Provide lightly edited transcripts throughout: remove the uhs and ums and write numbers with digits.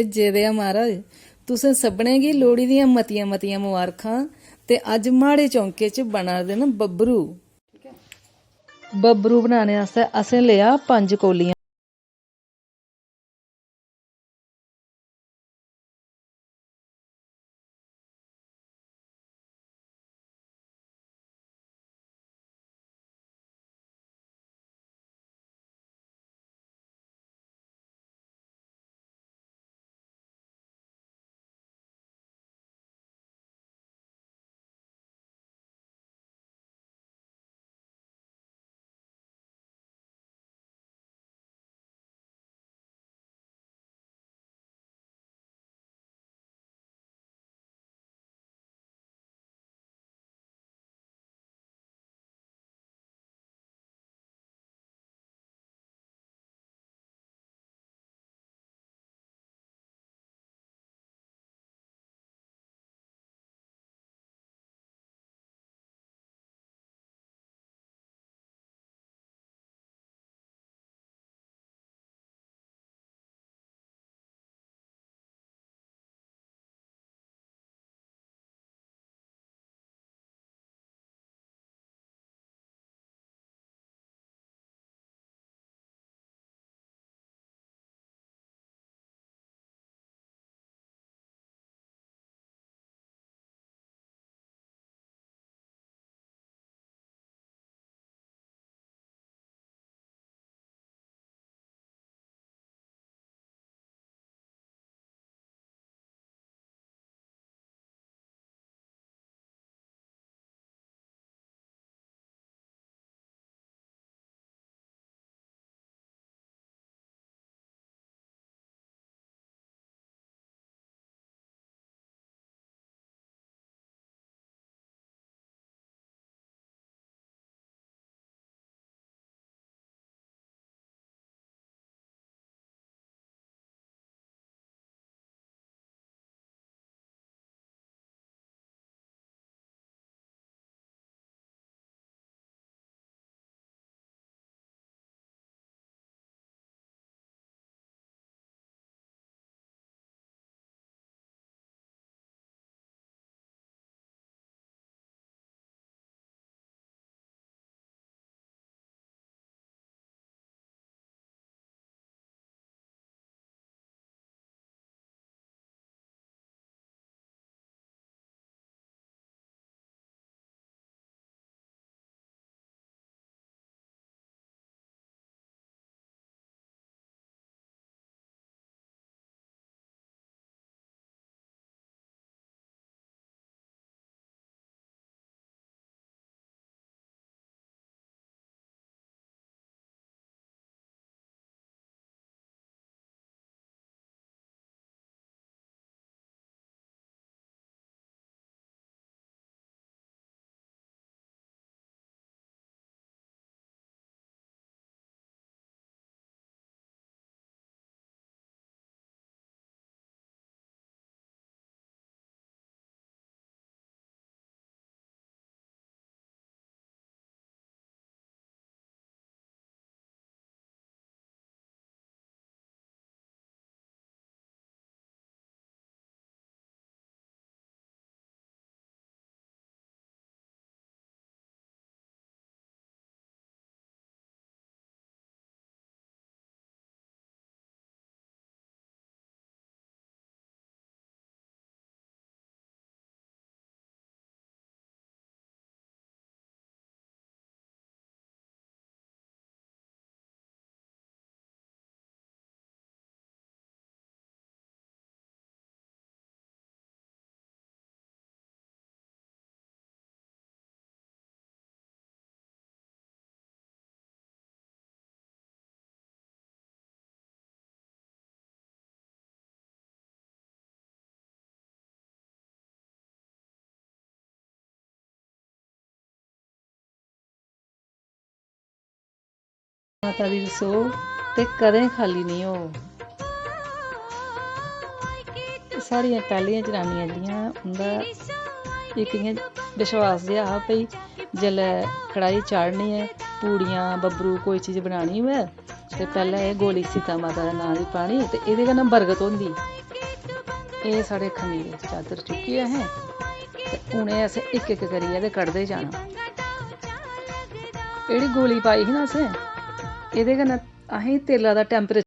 जे देआ महाराज तुसें सभनें गी लोहड़ी दियां मतियां मतियां मुबारखां। ते अज्ज माड़े चौंके च बना दे न बब्बरू। बब्बरू बनाने आस्तै असें लेआ 5 कौलियां माता दी रसो ते कदें खाली नहीं हो। साढ़ियां पैह्लियां जनानियां जेह्ड़ियां उं'दा इक इ'यां विश्वास जेहा हा भई जेल्लै कड़ाही चाढ़नी ऐ पूड़ियां बब्बरू कोई चीज़ बनानी होऐ ते पैह्लें एह् गोली सीता माता दे नांऽ दी पानी ते एह्दे कन्नै बरकत होंदी। ये साढ़े खमीरे चादर चुकी असें ते उ'नें असें इक इक करियै ते कड्ढदे जाना। जेह्ड़ी गोली पाई ही ना असें एह्दे कन्नै असें तेला दा टैंपरेचर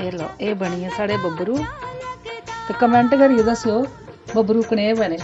एह् लो एह् बनी गे साढ़े बब्बरू ते कमेंट करियै दस्सेओ बब्बरू कनेह् बने।